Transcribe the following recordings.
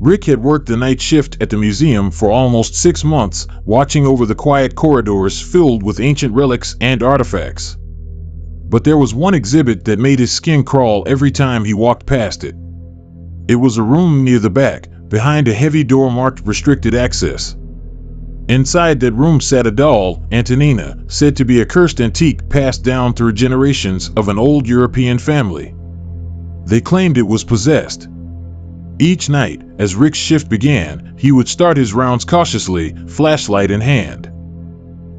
Rick had worked the night shift at the museum for almost 6 months, watching over the quiet corridors filled with ancient relics and artifacts. But there was one exhibit that made his skin crawl every time he walked past it. It was a room near the back, behind a heavy door marked restricted access. Inside that room sat a doll, Antonina, said to be a cursed antique passed down through generations of an old European family. They claimed it was possessed. Each night, as Rick's shift began, he would start his rounds cautiously, flashlight in hand.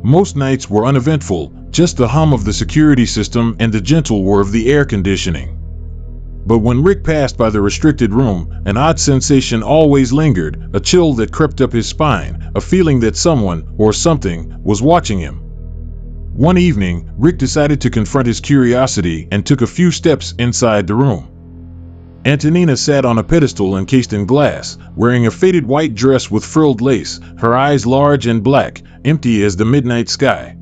Most nights were uneventful, just the hum of the security system and the gentle whir of the air conditioning. But when Rick passed by the restricted room, an odd sensation always lingered, a chill that crept up his spine, a feeling that someone, or something, was watching him. One evening, Rick decided to confront his curiosity and took a few steps inside the room. Antonina sat on a pedestal encased in glass, wearing a faded white dress with frilled lace, her eyes large and black, empty as the midnight sky.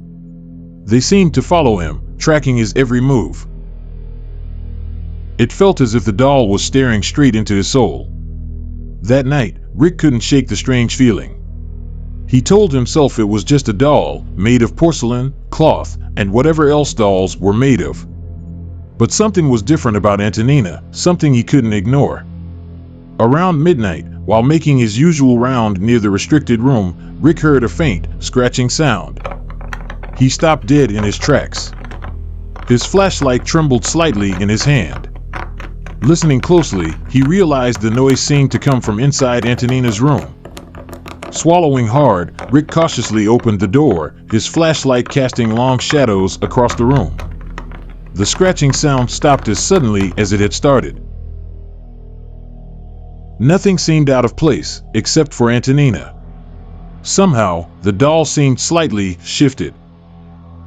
They seemed to follow him, tracking his every move. It felt as if the doll was staring straight into his soul. That night, Rick couldn't shake the strange feeling. He told himself it was just a doll, made of porcelain, cloth, and whatever else dolls were made of. But something was different about Antonina, something he couldn't ignore. Around midnight, while making his usual round near the restricted room, Rick heard a faint, scratching sound. He stopped dead in his tracks. His flashlight trembled slightly in his hand. Listening closely, he realized the noise seemed to come from inside Antonina's room. Swallowing hard, Rick cautiously opened the door, his flashlight casting long shadows across the room. The scratching sound stopped as suddenly as it had started. Nothing seemed out of place, except for Antonina. Somehow, the doll seemed slightly shifted.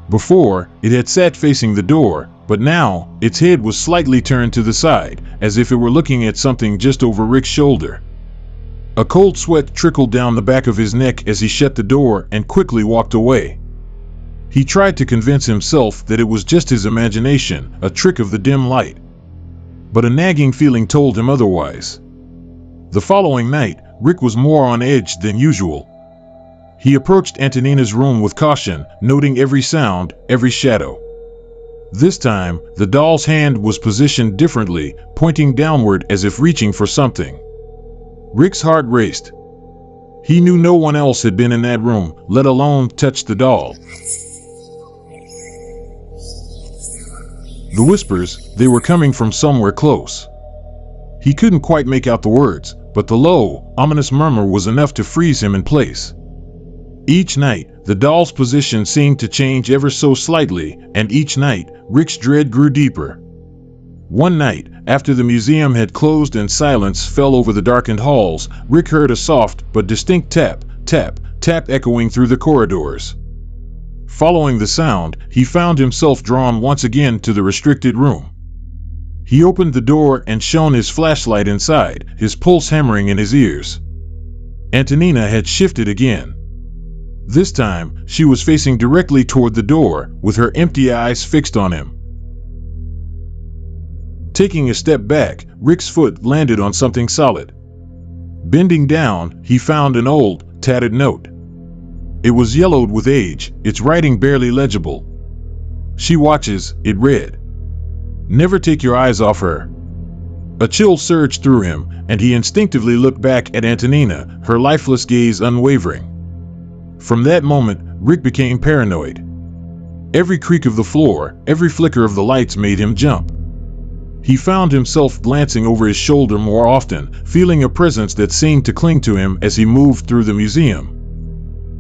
Before, it had sat facing the door, but now, its head was slightly turned to the side, as if it were looking at something just over Rick's shoulder. A cold sweat trickled down the back of his neck as he shut the door and quickly walked away. He tried to convince himself that it was just his imagination, a trick of the dim light. But a nagging feeling told him otherwise. The following night, Rick was more on edge than usual. He approached Antonina's room with caution, noting every sound, every shadow. This time, the doll's hand was positioned differently, pointing downward as if reaching for something. Rick's heart raced. He knew no one else had been in that room, let alone touched the doll. The whispers, they were coming from somewhere close. He couldn't quite make out the words, but the low, ominous murmur was enough to freeze him in place. Each night, the doll's position seemed to change ever so slightly, and each night, Rick's dread grew deeper. One night, after the museum had closed and silence fell over the darkened halls, Rick heard a soft but distinct tap, tap, tap echoing through the corridors. Following the sound, he found himself drawn once again to the restricted room. He opened the door and shone his flashlight inside, his pulse hammering in his ears. Antonina had shifted again. This time, she was facing directly toward the door, with her empty eyes fixed on him. Taking a step back, Rick's foot landed on something solid. Bending down, he found an old, tattered note. It was yellowed with age, its writing barely legible. "She watches," it read. "Never take your eyes off her." A chill surged through him, and he instinctively looked back at Antonina, her lifeless gaze unwavering. From that moment, Rick became paranoid. Every creak of the floor, every flicker of the lights made him jump. He found himself glancing over his shoulder more often, feeling a presence that seemed to cling to him as he moved through the museum.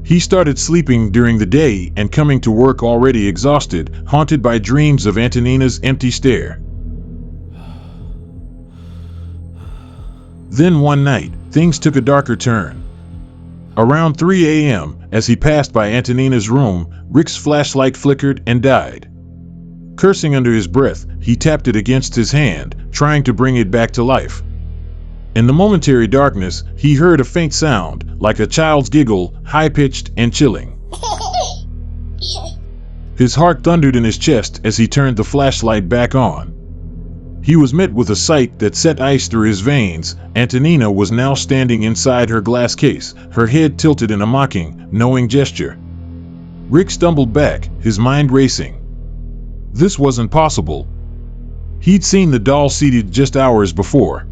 He started sleeping during the day and coming to work already exhausted, haunted by dreams of Antonina's empty stare. Then one night, things took a darker turn. Around 3 a.m., as he passed by Antonina's room, Rick's flashlight flickered and died. Cursing under his breath, he tapped it against his hand, trying to bring it back to life. In the momentary darkness, he heard a faint sound, like a child's giggle, high-pitched and chilling. His heart thundered in his chest as he turned the flashlight back on. He was met with a sight that set ice through his veins. Antonina was now standing inside her glass case, her head tilted in a mocking, knowing gesture. Rick stumbled back, his mind racing. This wasn't possible. He'd seen the doll seated just hours before.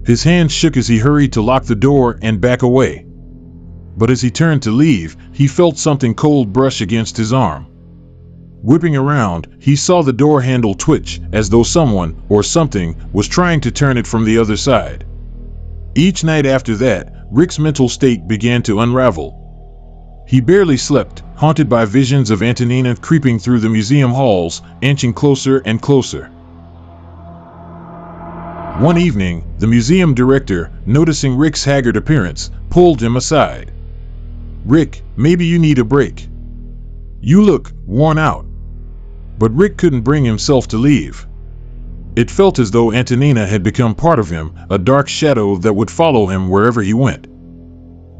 His hands shook as he hurried to lock the door and back away. But as he turned to leave, he felt something cold brush against his arm. Whipping around, he saw the door handle twitch, as though someone, or something, was trying to turn it from the other side. Each night after that, Rick's mental state began to unravel. He barely slept, haunted by visions of Antonina creeping through the museum halls, inching closer and closer. One evening, the museum director, noticing Rick's haggard appearance, pulled him aside. "Rick, maybe you need a break. You look worn out." But Rick couldn't bring himself to leave. It felt as though Antonina had become part of him, a dark shadow that would follow him wherever he went.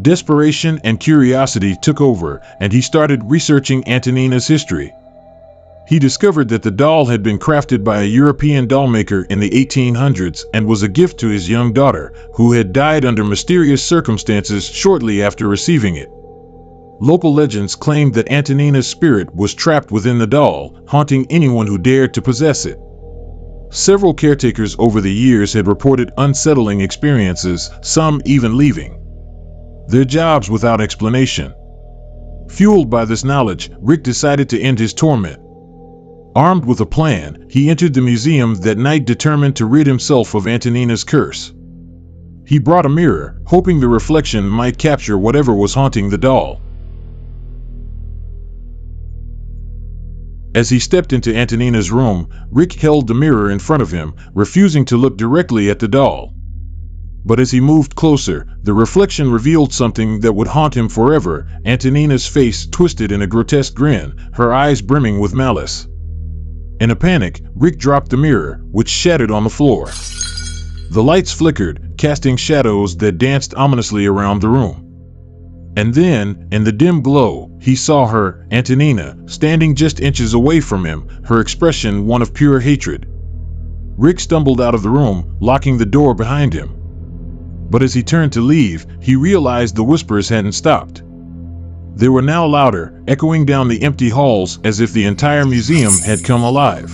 Desperation and curiosity took over, and he started researching Antonina's history. He discovered that the doll had been crafted by a European dollmaker in the 1800s and was a gift to his young daughter, who had died under mysterious circumstances shortly after receiving it. Local legends claimed that Antonina's spirit was trapped within the doll, haunting anyone who dared to possess it. Several caretakers over the years had reported unsettling experiences, some even leaving their jobs without explanation. Fueled by this knowledge, Rick decided to end his torment. Armed with a plan, he entered the museum that night determined to rid himself of Antonina's curse. He brought a mirror, hoping the reflection might capture whatever was haunting the doll. As he stepped into Antonina's room, Rick held the mirror in front of him, refusing to look directly at the doll. But as he moved closer, the reflection revealed something that would haunt him forever. Antonina's face twisted in a grotesque grin, her eyes brimming with malice. In a panic, Rick dropped the mirror, which shattered on the floor. The lights flickered, casting shadows that danced ominously around the room. And then, in the dim glow, he saw her, Antonina, standing just inches away from him, her expression one of pure hatred. Rick stumbled out of the room, locking the door behind him. But as he turned to leave, he realized the whispers hadn't stopped. They were now louder, echoing down the empty halls as if the entire museum had come alive.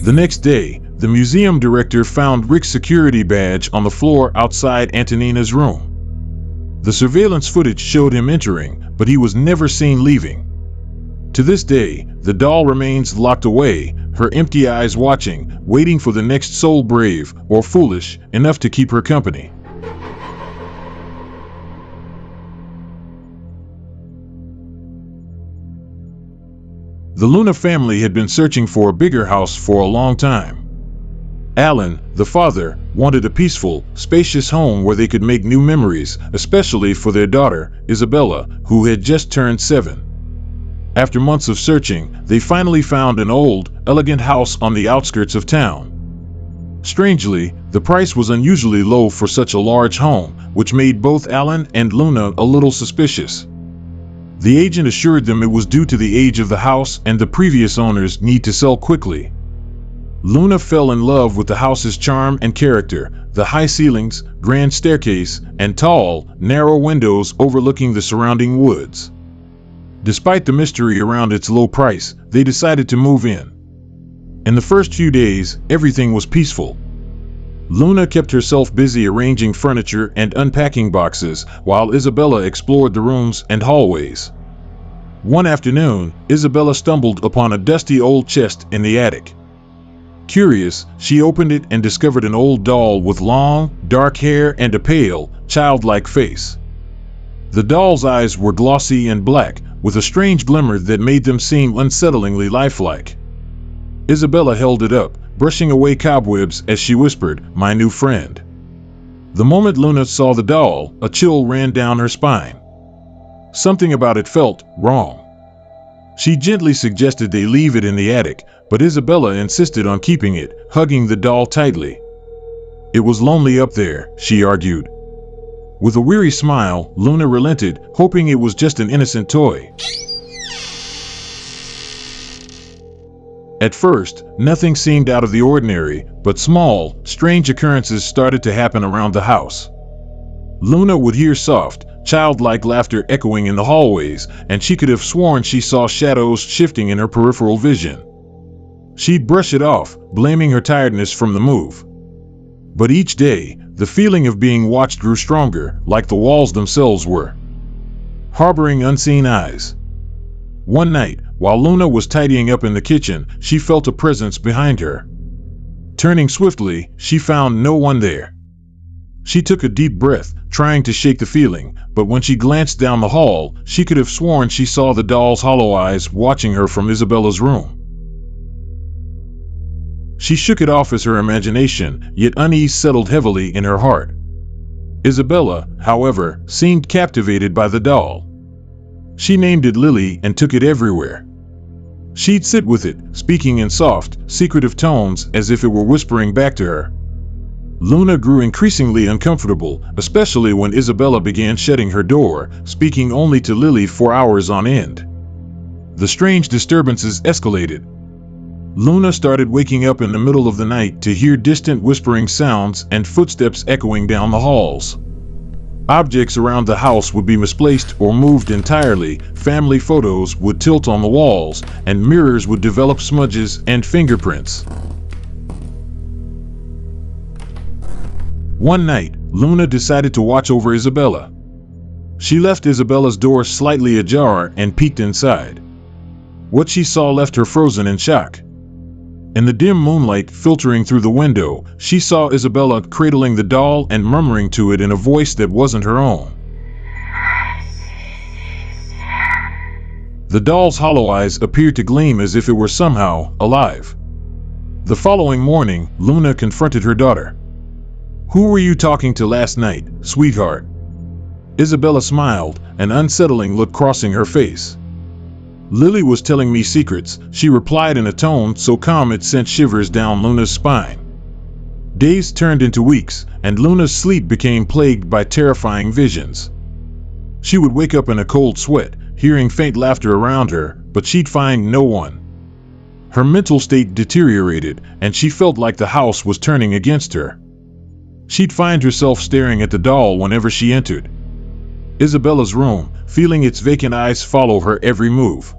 The next day, the museum director found Rick's security badge on the floor outside Antonina's room. The surveillance footage showed him entering, but he was never seen leaving. To this day, the doll remains locked away, her empty eyes watching, waiting for the next soul brave or foolish enough to keep her company. The Luna family had been searching for a bigger house for a long time. Alan, the father, wanted a peaceful, spacious home where they could make new memories, especially for their daughter, Isabella, who had just turned 7. After months of searching, they finally found an old, elegant house on the outskirts of town. Strangely, the price was unusually low for such a large home, which made both Alan and Luna a little suspicious. The agent assured them it was due to the age of the house and the previous owners' need to sell quickly. Luna fell in love with the house's charm and character, the high ceilings, grand staircase, and tall, narrow windows overlooking the surrounding woods. Despite the mystery around its low price, they decided to move in. In the first few days, everything was peaceful. Luna kept herself busy arranging furniture and unpacking boxes, while Isabella explored the rooms and hallways. One afternoon, Isabella stumbled upon a dusty old chest in the attic. Curious, she opened it and discovered an old doll with long, dark hair and a pale, childlike face. The doll's eyes were glossy and black, with a strange glimmer that made them seem unsettlingly lifelike. Isabella held it up, brushing away cobwebs as she whispered, "My new friend." The moment Luna saw the doll, a chill ran down her spine. Something about it felt wrong. She gently suggested they leave it in the attic, but Isabella insisted on keeping it, hugging the doll tightly. It was lonely up there, she argued. With a weary smile, Luna relented, hoping it was just an innocent toy. At first, nothing seemed out of the ordinary, but small, strange occurrences started to happen around the house. Luna would hear soft, childlike laughter echoing in the hallways, and she could have sworn she saw shadows shifting in her peripheral vision. She'd brush it off, blaming her tiredness from the move. But each day, the feeling of being watched grew stronger, like the walls themselves were harboring unseen eyes. One night, while Luna was tidying up in the kitchen, she felt a presence behind her. Turning swiftly, she found no one there. She took a deep breath, trying to shake the feeling, but when she glanced down the hall, she could have sworn she saw the doll's hollow eyes watching her from Isabella's room. She shook it off as her imagination, yet unease settled heavily in her heart. Isabella, however, seemed captivated by the doll. She named it Lily and took it everywhere. She'd sit with it, speaking in soft, secretive tones as if it were whispering back to her. Luna grew increasingly uncomfortable, especially when Isabella began shutting her door, speaking only to Lily for hours on end. The strange disturbances escalated. Luna started waking up in the middle of the night to hear distant whispering sounds and footsteps echoing down the halls. Objects around the house would be misplaced or moved entirely, family photos would tilt on the walls, and mirrors would develop smudges and fingerprints. One night, Luna decided to watch over Isabella. She left Isabella's door slightly ajar and peeked inside. What she saw left her frozen in shock. In the dim moonlight filtering through the window, she saw Isabella cradling the doll and murmuring to it in a voice that wasn't her own. The doll's hollow eyes appeared to gleam as if it were somehow alive. The following morning, Luna confronted her daughter. "Who were you talking to last night, sweetheart?" Isabella smiled, an unsettling look crossing her face. "Lily was telling me secrets," she replied in a tone so calm it sent shivers down Luna's spine. Days turned into weeks, and Luna's sleep became plagued by terrifying visions. She would wake up in a cold sweat, hearing faint laughter around her, but she'd find no one. Her mental state deteriorated, and she felt like the house was turning against her. She'd find herself staring at the doll whenever she entered Isabella's room, feeling its vacant eyes follow her every move.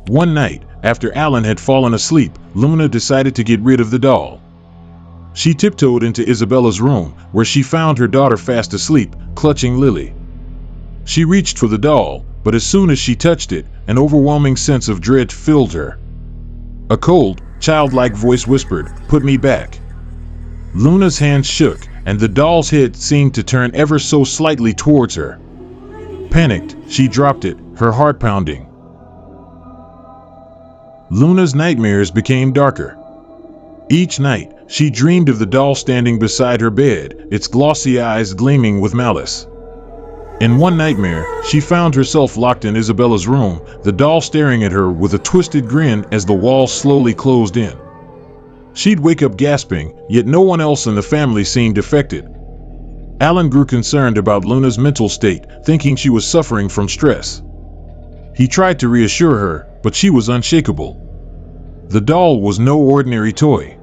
One night, after Alan had fallen asleep, Luna decided to get rid of the doll. She tiptoed into Isabella's room, where she found her daughter fast asleep, clutching Lily. She reached for the doll, but as soon as she touched it, an overwhelming sense of dread filled her. A cold, childlike voice whispered, "Put me back." Luna's hands shook, and the doll's head seemed to turn ever so slightly towards her. Panicked, she dropped it, her heart pounding. Luna's nightmares became darker. Each night, she dreamed of the doll standing beside her bed, its glossy eyes gleaming with malice. In one nightmare, she found herself locked in Isabella's room, the doll staring at her with a twisted grin as the walls slowly closed in. She'd wake up gasping, yet no one else in the family seemed affected. Alan grew concerned about Luna's mental state, thinking she was suffering from stress. He tried to reassure her, but she was unshakable. The doll was no ordinary toy.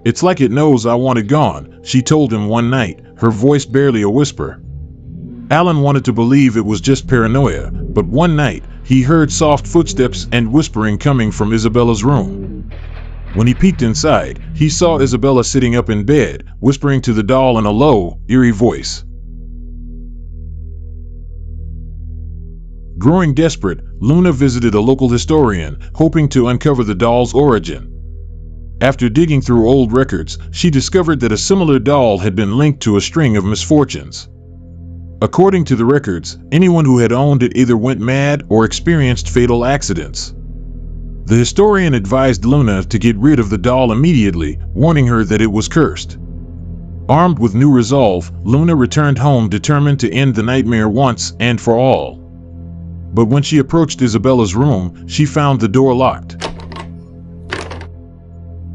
"It's like it knows I want it gone," she told him one night, her voice barely a whisper. Alan wanted to believe it was just paranoia, but one night, he heard soft footsteps and whispering coming from Isabella's room. When he peeked inside, he saw Isabella sitting up in bed, whispering to the doll in a low, eerie voice. Growing desperate, Luna visited a local historian, hoping to uncover the doll's origin. After digging through old records, she discovered that a similar doll had been linked to a string of misfortunes. According to the records, anyone who had owned it either went mad or experienced fatal accidents. The historian advised Luna to get rid of the doll immediately, warning her that it was cursed. Armed with new resolve, Luna returned home determined to end the nightmare once and for all. But when she approached Isabella's room, she found the door locked.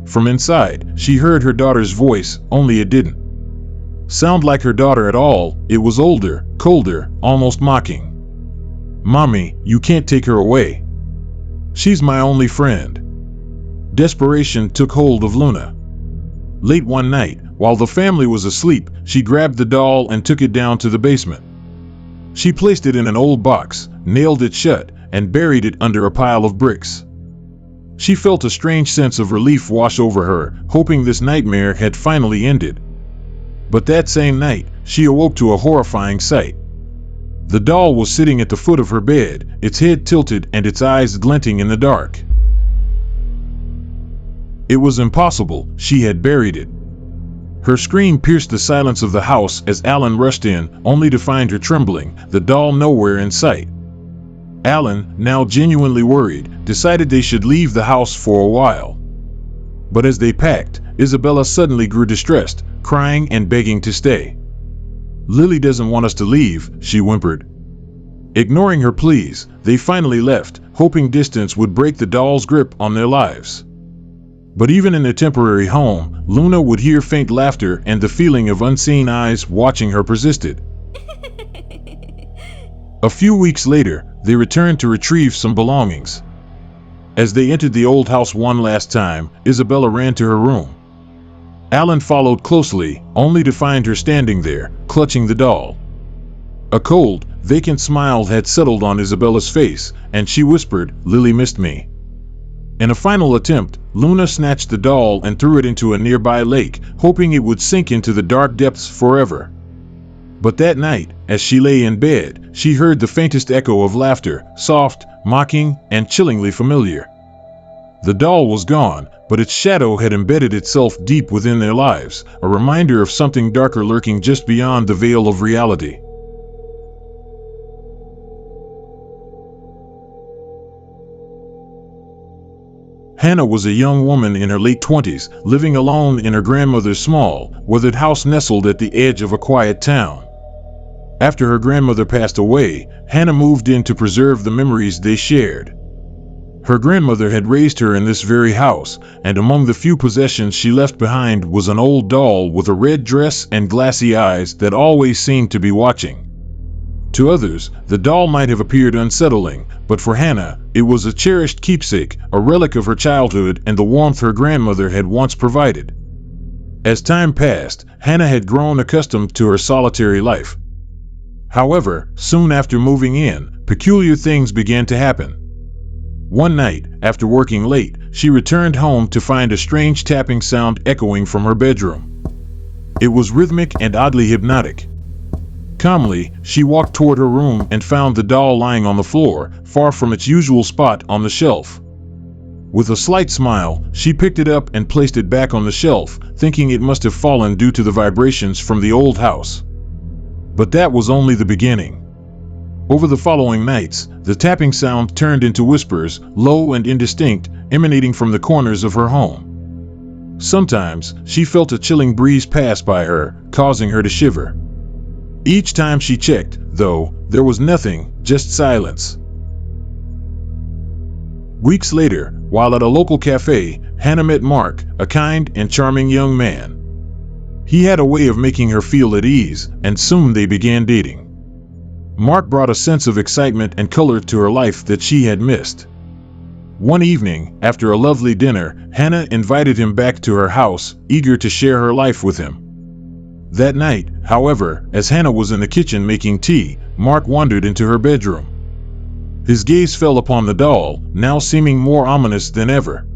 From inside, she heard her daughter's voice, only it didn't sound like her daughter at all. It was older, colder, almost mocking. "Mommy, you can't take her away." She's my only friend." Desperation took hold of Luna. Late one night, while the family was asleep, she grabbed the doll and took it down to the basement. She placed it in an old box, nailed it shut, and buried it under a pile of bricks. She felt a strange sense of relief wash over her, hoping this nightmare had finally ended. But that same night, she awoke to a horrifying sight. The doll was sitting at the foot of her bed, its head tilted and its eyes glinting in the dark. It was impossible, she had buried it. Her scream pierced the silence of the house as Alan rushed in, only to find her trembling, the doll nowhere in sight. Alan, now genuinely worried, decided they should leave the house for a while. But as they packed, Isabella suddenly grew distressed, crying and begging to stay. "Lily doesn't want us to leave," she whimpered. Ignoring her pleas, they finally left, hoping distance would break the doll's grip on their lives. But even in their temporary home, Luna would hear faint laughter and the feeling of unseen eyes watching her persisted. A few weeks later, they returned to retrieve some belongings. As they entered the old house one last time, Isabella ran to her room. Alan followed closely, only to find her standing there, clutching the doll. A cold, vacant smile had settled on Isabella's face, and she whispered, "Lily missed me." In a final attempt, Luna snatched the doll and threw it into a nearby lake, hoping it would sink into the dark depths forever. But that night, as she lay in bed, she heard the faintest echo of laughter, soft, mocking, and chillingly familiar. The doll was gone, but its shadow had embedded itself deep within their lives, a reminder of something darker lurking just beyond the veil of reality. Hannah was a young woman in her late 20s, living alone in her grandmother's small, weathered house nestled at the edge of a quiet town. After her grandmother passed away, Hannah moved in to preserve the memories they shared. Her grandmother had raised her in this very house, and among the few possessions she left behind was an old doll with a red dress and glassy eyes that always seemed to be watching. To others, the doll might have appeared unsettling, but for Hannah, it was a cherished keepsake, a relic of her childhood and the warmth her grandmother had once provided. As time passed, Hannah had grown accustomed to her solitary life. However, soon after moving in, peculiar things began to happen. One night, after working late, she returned home to find a strange tapping sound echoing from her bedroom. It was rhythmic and oddly hypnotic. Calmly, she walked toward her room and found the doll lying on the floor, far from its usual spot on the shelf. With a slight smile, she picked it up and placed it back on the shelf, thinking it must have fallen due to the vibrations from the old house. But that was only the beginning. Over the following nights, the tapping sound turned into whispers, low and indistinct, emanating from the corners of her home. Sometimes, she felt a chilling breeze pass by her, causing her to shiver. Each time she checked, though, there was nothing, just silence. Weeks later, while at a local cafe, Hannah met Mark, a kind and charming young man. He had a way of making her feel at ease, and soon they began dating. Mark brought a sense of excitement and color to her life that she had missed. One evening, after a lovely dinner, Hannah invited him back to her house, eager to share her life with him. That night, however, as Hannah was in the kitchen making tea, Mark wandered into her bedroom. His gaze fell upon the doll, now seeming more ominous than ever.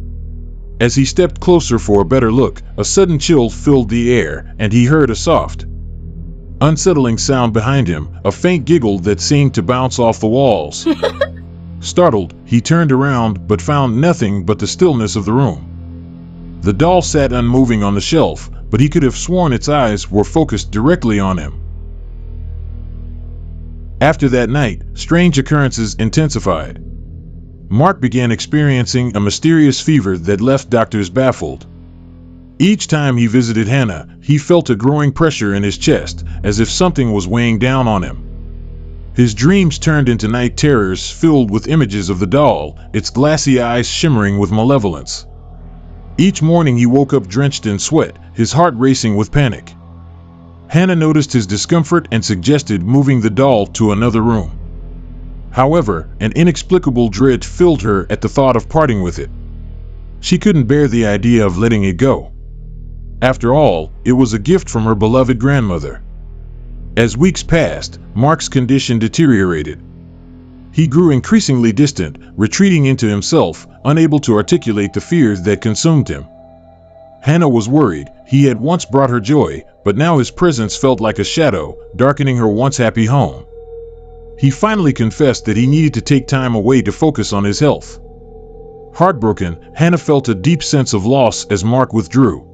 As he stepped closer for a better look, a sudden chill filled the air, and he heard a soft, unsettling sound behind him, a faint giggle that seemed to bounce off the walls. Startled, he turned around but found nothing but the stillness of the room. The doll sat unmoving on the shelf, but he could have sworn its eyes were focused directly on him. After that night, strange occurrences intensified. Mark began experiencing a mysterious fever that left doctors baffled. Each time he visited Hannah, he felt a growing pressure in his chest, as if something was weighing down on him. His dreams turned into night terrors filled with images of the doll, its glassy eyes shimmering with malevolence. Each morning he woke up drenched in sweat, his heart racing with panic. Hannah noticed his discomfort and suggested moving the doll to another room. However, an inexplicable dread filled her at the thought of parting with it. She couldn't bear the idea of letting it go. After all, it was a gift from her beloved grandmother. As weeks passed, Mark's condition deteriorated. He grew increasingly distant, retreating into himself, unable to articulate the fears that consumed him. Hannah was worried. He had once brought her joy, but now his presence felt like a shadow, darkening her once happy home. He finally confessed that he needed to take time away to focus on his health. Heartbroken, Hannah felt a deep sense of loss as Mark withdrew.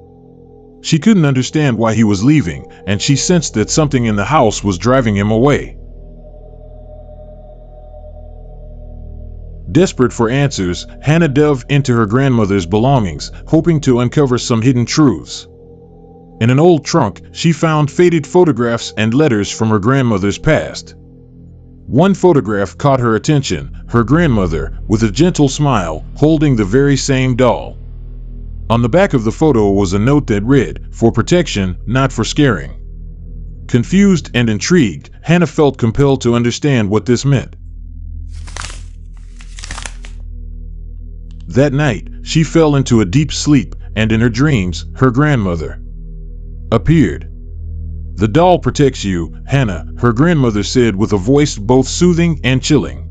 She couldn't understand why he was leaving, and she sensed that something in the house was driving him away. Desperate for answers, Hannah delved into her grandmother's belongings, hoping to uncover some hidden truths. In an old trunk, she found faded photographs and letters from her grandmother's past. One photograph caught her attention, her grandmother, with a gentle smile, holding the very same doll. On the back of the photo was a note that read, "For protection, not for scaring." Confused and intrigued, Hannah felt compelled to understand what this meant. That night, she fell into a deep sleep, and in her dreams, her grandmother appeared. "The doll protects you, Hannah," her grandmother said with a voice both soothing and chilling.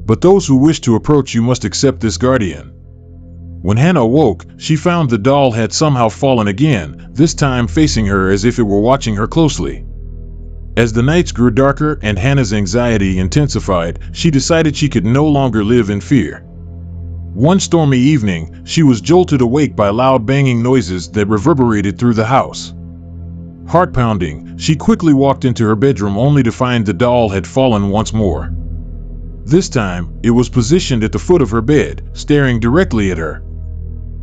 "But those who wish to approach you must accept this guardian." When Hannah awoke, she found the doll had somehow fallen again, this time facing her as if it were watching her closely. As the nights grew darker and Hannah's anxiety intensified, she decided she could no longer live in fear. One stormy evening, she was jolted awake by loud banging noises that reverberated through the house. Heart-pounding, she quickly walked into her bedroom only to find the doll had fallen once more. This time, it was positioned at the foot of her bed, staring directly at her.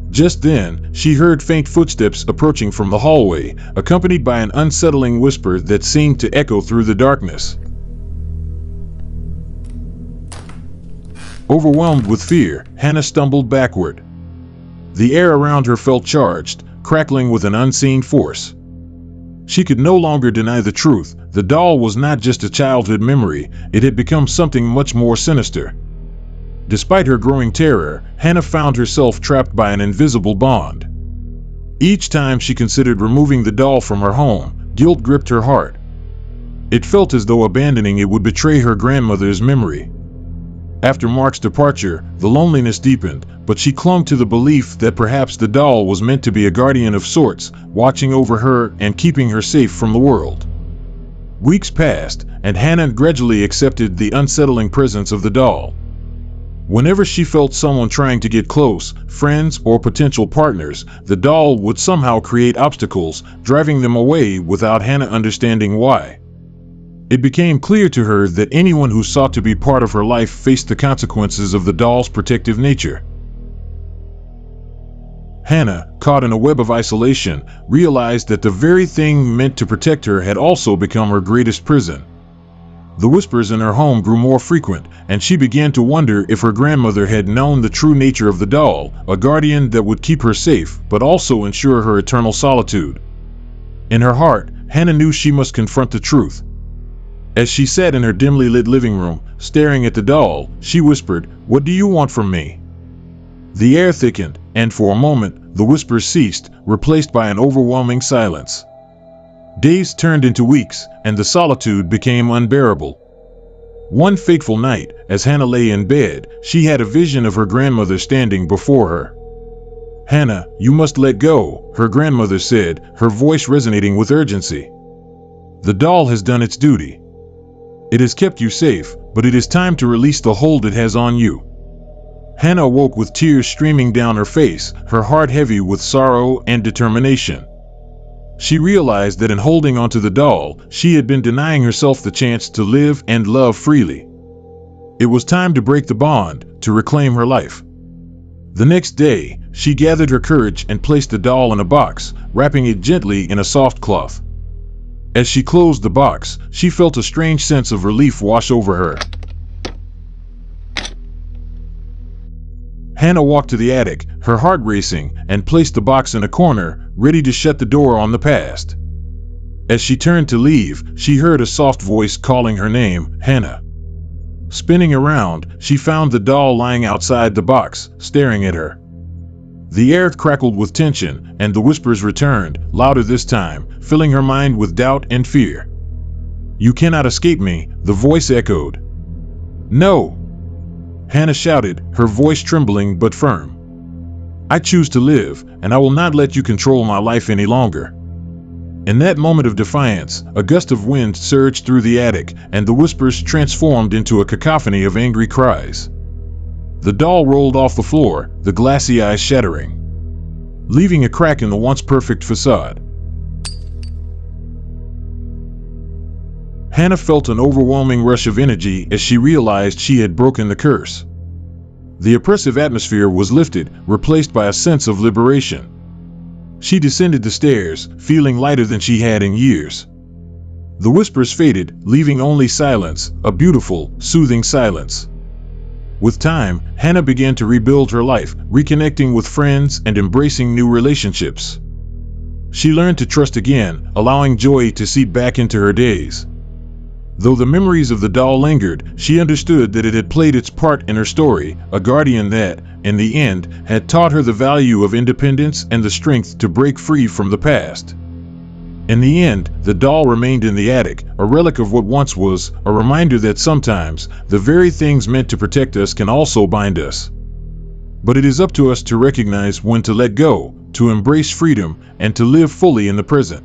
Just then, she heard faint footsteps approaching from the hallway, accompanied by an unsettling whisper that seemed to echo through the darkness. Overwhelmed with fear, Hannah stumbled backward. The air around her felt charged, crackling with an unseen force. She could no longer deny the truth. The doll was not just a childhood memory, it had become something much more sinister. Despite her growing terror, Hannah found herself trapped by an invisible bond. Each time she considered removing the doll from her home, guilt gripped her heart. It felt as though abandoning it would betray her grandmother's memory. After Mark's departure, the loneliness deepened, but she clung to the belief that perhaps the doll was meant to be a guardian of sorts, watching over her and keeping her safe from the world. Weeks passed, and Hannah gradually accepted the unsettling presence of the doll. Whenever she felt someone trying to get close, friends or potential partners, the doll would somehow create obstacles, driving them away without Hannah understanding why. It became clear to her that anyone who sought to be part of her life faced the consequences of the doll's protective nature. Hannah, caught in a web of isolation, realized that the very thing meant to protect her had also become her greatest prison. The whispers in her home grew more frequent, and she began to wonder if her grandmother had known the true nature of the doll, a guardian that would keep her safe, but also ensure her eternal solitude. In her heart, Hannah knew she must confront the truth. As she sat in her dimly lit living room, staring at the doll, she whispered, "What do you want from me?" The air thickened, and for a moment, the whispers ceased, replaced by an overwhelming silence. Days turned into weeks, and the solitude became unbearable. One fateful night, as Hannah lay in bed, she had a vision of her grandmother standing before her. "Hannah, you must let go," her grandmother said, her voice resonating with urgency. "The doll has done its duty. It has kept you safe, but it is time to release the hold it has on you." Hannah awoke with tears streaming down her face, her heart heavy with sorrow and determination. She realized that in holding onto the doll, she had been denying herself the chance to live and love freely. It was time to break the bond, to reclaim her life. The next day, she gathered her courage and placed the doll in a box, wrapping it gently in a soft cloth. As she closed the box, she felt a strange sense of relief wash over her. Hannah walked to the attic, her heart racing, and placed the box in a corner, ready to shut the door on the past. As she turned to leave, she heard a soft voice calling her name, "Hannah." Spinning around, she found the doll lying outside the box, staring at her. The air crackled with tension, and the whispers returned, louder this time, filling her mind with doubt and fear. "You cannot escape me," the voice echoed. "No!" Hannah shouted, her voice trembling but firm. "I choose to live, and I will not let you control my life any longer." In that moment of defiance, a gust of wind surged through the attic, and the whispers transformed into a cacophony of angry cries. The doll rolled off the floor, the glassy eyes shattering, leaving a crack in the once perfect facade. Hannah felt an overwhelming rush of energy as she realized she had broken the curse. The oppressive atmosphere was lifted, replaced by a sense of liberation. She descended the stairs, feeling lighter than she had in years. The whispers faded, leaving only silence, a beautiful, soothing silence. With time, Hannah began to rebuild her life, reconnecting with friends and embracing new relationships. She learned to trust again, allowing joy to seep back into her days. Though the memories of the doll lingered, she understood that it had played its part in her story, a guardian that, in the end, had taught her the value of independence and the strength to break free from the past. In the end, the doll remained in the attic, a relic of what once was, a reminder that sometimes, the very things meant to protect us can also bind us. But it is up to us to recognize when to let go, to embrace freedom, and to live fully in the present.